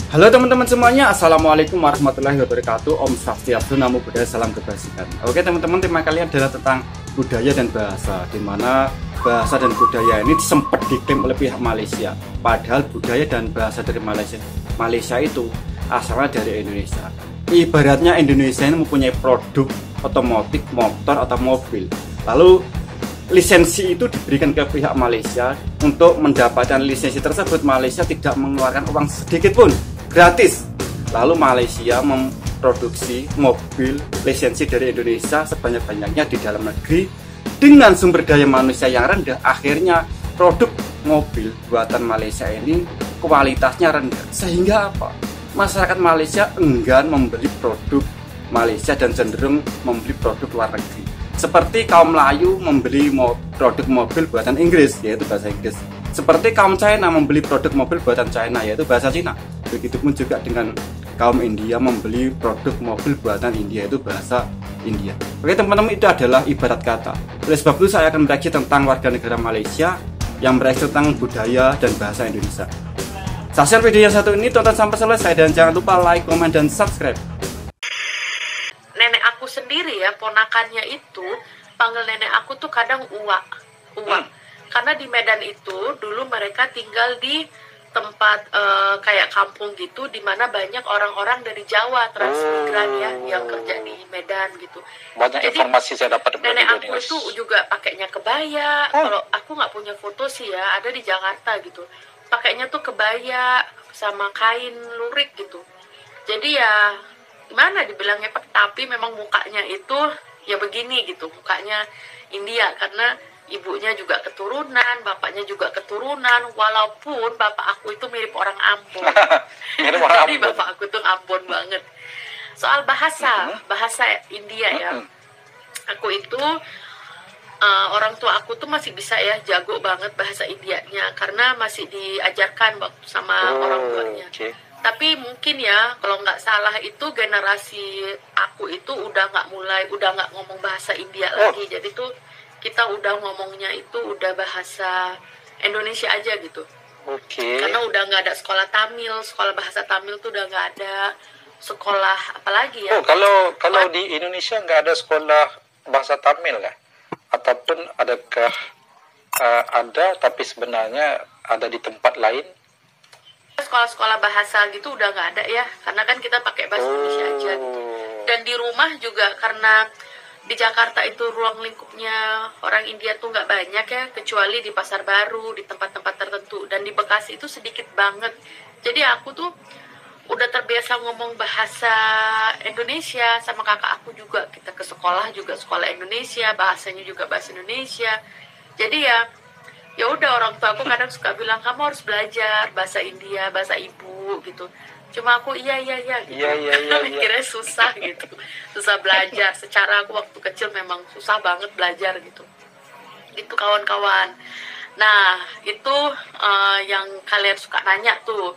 Halo teman-teman semuanya, Assalamualaikum warahmatullahi wabarakatuh. Om Swastiastu, Namo Buddhaya, salam kebajikan. Oke teman-teman, tema kali adalah tentang budaya dan bahasa, di mana bahasa dan budaya ini sempat diklaim oleh pihak Malaysia. Padahal budaya dan bahasa dari Malaysia itu asalnya dari Indonesia. Ibaratnya Indonesia ini mempunyai produk otomotif, motor atau mobil. Lalu lisensi itu diberikan ke pihak Malaysia. Untuk mendapatkan lisensi tersebut, Malaysia tidak mengeluarkan uang sedikit pun, gratis. Lalu Malaysia memproduksi mobil lisensi dari Indonesia sebanyak-banyaknya di dalam negeri dengan sumber daya manusia yang rendah. Akhirnya produk mobil buatan Malaysia ini kualitasnya rendah, sehingga apa? Masyarakat Malaysia enggan membeli produk Malaysia dan cenderung membeli produk luar negeri. Seperti kaum Melayu membeli produk mobil buatan Inggris, yaitu bahasa Inggris. Seperti kaum China membeli produk mobil buatan China, yaitu bahasa Cina. Begitupun juga dengan kaum India membeli produk mobil buatan India, yaitu bahasa India. Oke teman-teman, itu adalah ibarat kata. Oleh sebab itu saya akan bereaksi tentang warga negara Malaysia yang bereaksi tentang budaya dan bahasa Indonesia. Saksikan video yang satu ini, tonton sampai selesai dan jangan lupa like, komen, dan subscribe. Nenek aku sendiri ya, ponakannya itu panggil nenek aku tuh kadang uak. Karena di Medan itu dulu mereka tinggal di tempat kayak kampung gitu, dimana banyak orang-orang dari Jawa transmigran ya yang kerja di Medan gitu. Banyak jadi, informasi saya dapat dari nenek aku itu juga pakainya kebaya. Kalau aku nggak punya foto sih ya, ada di Jakarta gitu. Pakainya tuh kebaya sama kain lurik gitu. Jadi ya gimana dibilangnya, tapi memang mukanya itu ya begini gitu, mukanya India karena ibunya juga keturunan, bapaknya juga keturunan, walaupun bapak aku itu mirip orang Ambon. Jadi bapak aku tuh Ambon banget. Soal bahasa India ya, aku itu orang tua aku tuh masih bisa ya, jago banget bahasa Indianya karena masih diajarkan waktu sama orang tuanya. Tapi mungkin ya, kalau nggak salah itu generasi aku itu udah nggak ngomong bahasa India lagi. Jadi tuh kita udah ngomongnya itu udah bahasa Indonesia aja gitu. Karena udah nggak ada sekolah Tamil, sekolah bahasa Tamil tuh udah nggak ada. Sekolah apalagi ya? Kalau di Indonesia nggak ada sekolah bahasa Tamil ya? Ataupun adakah ada tapi sebenarnya ada di tempat lain? Sekolah-sekolah bahasa gitu udah nggak ada ya, karena kan kita pakai bahasa Indonesia aja gitu. Dan di rumah juga, karena di Jakarta itu ruang lingkupnya orang India tuh nggak banyak ya, kecuali di Pasar Baru, di tempat-tempat tertentu. Dan di Bekasi itu sedikit banget. Jadi aku tuh udah terbiasa ngomong bahasa Indonesia sama kakak aku juga. Kita ke sekolah juga sekolah Indonesia, bahasanya juga bahasa Indonesia. Jadi ya udah, orang tua aku kadang suka bilang kamu harus belajar bahasa India, bahasa ibu gitu. Cuma aku iya gitu. Mikirnya susah gitu, susah belajar. Secara aku waktu kecil memang susah banget belajar gitu. Itu kawan-kawan. Nah itu yang kalian suka nanya tuh,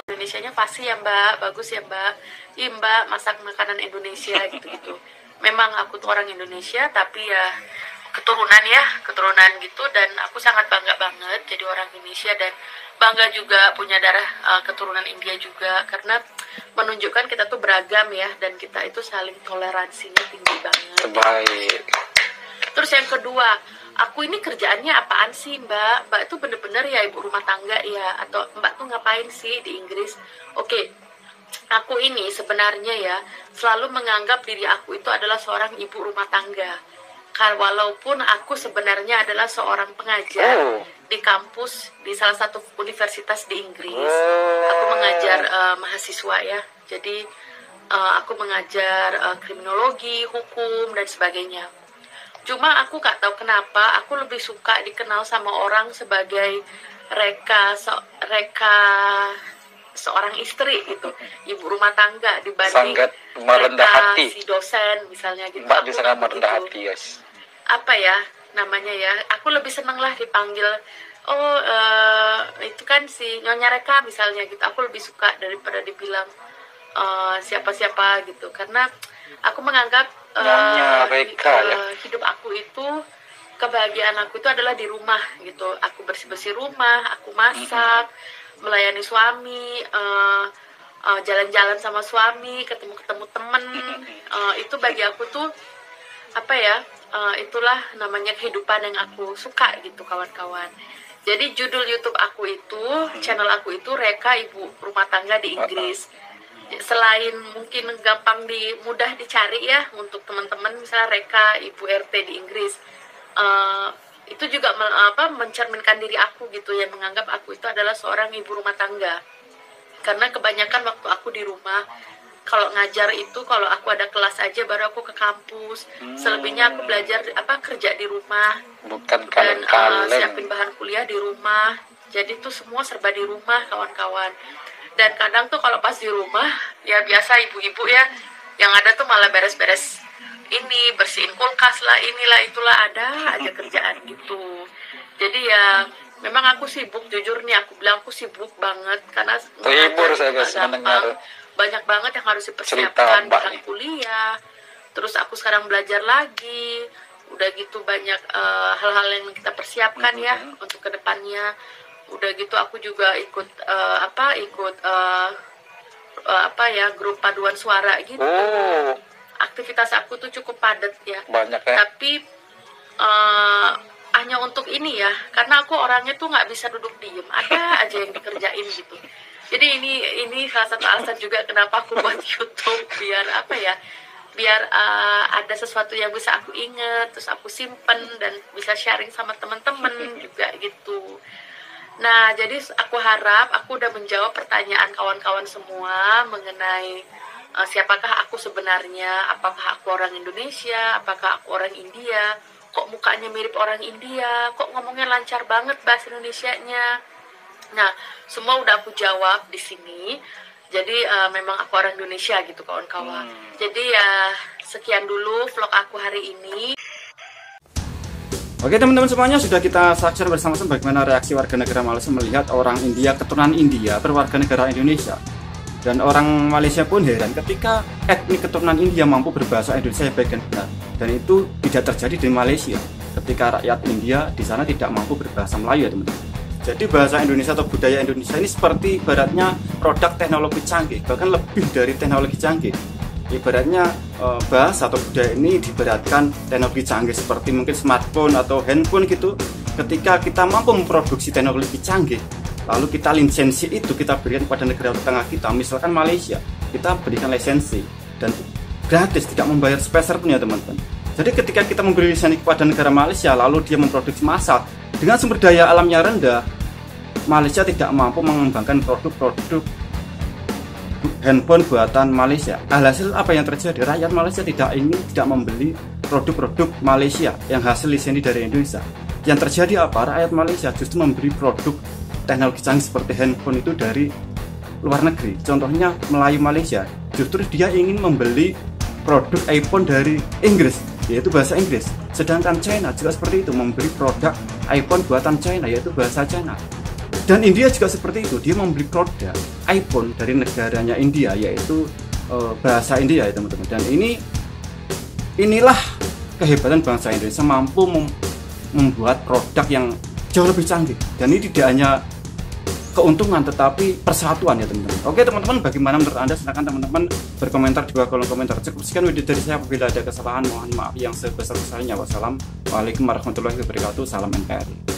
Indonesianya pasti ya mbak, bagus ya mbak, iya mbak masak makanan Indonesia gitu. Memang aku tuh orang Indonesia, tapi ya keturunan gitu, dan aku sangat bangga banget jadi orang Indonesia, dan bangga juga punya darah keturunan India juga, karena menunjukkan kita tuh beragam ya, dan kita itu saling toleransinya tinggi banget. Baik. Terus yang kedua, aku ini kerjaannya apaan sih mbak? Mbak itu bener-bener ya ibu rumah tangga ya, atau mbak tuh ngapain sih di Inggris? Oke, aku ini sebenarnya ya selalu menganggap diri aku itu adalah seorang ibu rumah tangga. Walaupun aku sebenarnya adalah seorang pengajar di kampus di salah satu universitas di Inggris. Aku mengajar mahasiswa ya. Jadi aku mengajar kriminologi, hukum dan sebagainya. Cuma aku gak tahu kenapa aku lebih suka dikenal sama orang sebagai reka seorang istri gitu, ibu rumah tangga, dibanding sangat merendah hati si dosen misalnya gitu. Mbak sangat merendah hati guys. Apa ya namanya ya, aku lebih seneng lah dipanggil itu kan si Nyonya Reka misalnya gitu. Aku lebih suka daripada dibilang siapa-siapa gitu, karena aku menganggap Nyonya Reka hidup aku itu, kebahagiaan aku itu adalah di rumah gitu. Aku bersih-bersih rumah, aku masak, melayani suami, jalan-jalan sama suami, ketemu-ketemu temen. Itu bagi aku tuh apa ya, itulah namanya kehidupan yang aku suka gitu kawan-kawan. Jadi judul YouTube aku itu, channel aku itu Reka Ibu Rumah Tangga di Inggris. Selain mungkin mudah dicari ya untuk teman-teman, misalnya Reka Ibu RT di Inggris, itu juga mencerminkan diri aku gitu ya, menganggap aku itu adalah seorang ibu rumah tangga. Karena kebanyakan waktu aku di rumah, kalau ngajar itu kalau aku ada kelas aja baru aku ke kampus. Selebihnya aku belajar kerja di rumah, bukan dan kaleng-kaleng. siapin bahan kuliah di rumah. Jadi tuh semua serba di rumah kawan-kawan. Dan kadang tuh kalau pas di rumah ya biasa ibu-ibu ya, yang ada tuh malah beres-beres ini, bersihin kulkas lah, inilah itulah, ada aja kerjaan gitu. Jadi ya memang aku sibuk, jujur nih aku bilang aku sibuk banget karena Terhibur saya guys mendengar banyak banget yang harus dipersiapkan, bahan kuliah. Terus aku sekarang belajar lagi, udah gitu banyak hal-hal yang kita persiapkan ya untuk kedepannya. Udah gitu aku juga ikut grup paduan suara gitu. Aktivitas aku tuh cukup padat ya. Banyak ya. Tapi hanya untuk ini ya, karena aku orangnya tuh nggak bisa duduk diem, ada aja yang dikerjain gitu. Jadi ini salah satu alasan juga kenapa aku buat YouTube, biar biar ada sesuatu yang bisa aku inget, terus aku simpen dan bisa sharing sama teman-teman juga gitu. Nah, jadi aku harap aku udah menjawab pertanyaan kawan-kawan semua mengenai siapakah aku sebenarnya, apakah aku orang Indonesia, apakah aku orang India, kok mukanya mirip orang India, kok ngomongnya lancar banget bahasa Indonesianya. Nah, semua udah aku jawab di sini. Jadi memang aku orang Indonesia gitu kawan-kawan. Jadi ya sekian dulu vlog aku hari ini. Oke teman-teman semuanya, sudah kita saksikan bersama-sama bagaimana reaksi warga negara Malaysia melihat orang India, keturunan India berwarga negara Indonesia. Dan orang Malaysia pun heran ketika etnik keturunan India mampu berbahasa Indonesia yang baik dan benar. Dan itu tidak terjadi di Malaysia ketika rakyat India di sana tidak mampu berbahasa Melayu ya teman-teman. Jadi bahasa Indonesia atau budaya Indonesia ini seperti ibaratnya produk teknologi canggih, bahkan lebih dari teknologi canggih. Ibaratnya bahasa atau budaya ini diberatkan teknologi canggih seperti mungkin smartphone atau handphone gitu. Ketika kita mampu memproduksi teknologi canggih, lalu kita lisensi itu kita berikan kepada negara tetangga kita, misalkan Malaysia, kita berikan lisensi dan gratis, tidak membayar sepeser pun ya teman-teman. Jadi ketika kita memberi lisensi kepada negara Malaysia, lalu dia memproduksi massal dengan sumber daya alamnya rendah, Malaysia tidak mampu mengembangkan produk-produk handphone buatan Malaysia. Alhasil apa yang terjadi? Rakyat Malaysia tidak membeli produk-produk Malaysia yang hasil lisensi dari Indonesia. Yang terjadi apa? Rakyat Malaysia justru membeli produk teknologi canggih seperti handphone itu dari luar negeri. Contohnya Melayu Malaysia, justru dia ingin membeli produk iPhone dari Inggris, yaitu bahasa Inggris. Sedangkan China juga seperti itu, membeli produk iPhone buatan China, yaitu bahasa China. Dan India juga seperti itu, dia membeli produk iPhone dari negaranya India, yaitu bahasa India ya teman-teman. Dan inilah kehebatan bangsa Indonesia, mampu membuat produk yang jauh lebih canggih. Dan ini tidak hanya keuntungan tetapi persatuan ya teman-teman. Oke teman-teman, bagaimana menurut Anda? Silakan teman-teman berkomentar di bawah kolom komentar. Cukup sekian video dari saya, apabila ada kesalahan mohon maaf yang sebesar-besarnya. Wassalamualaikum warahmatullahi wabarakatuh. Salam NKRI.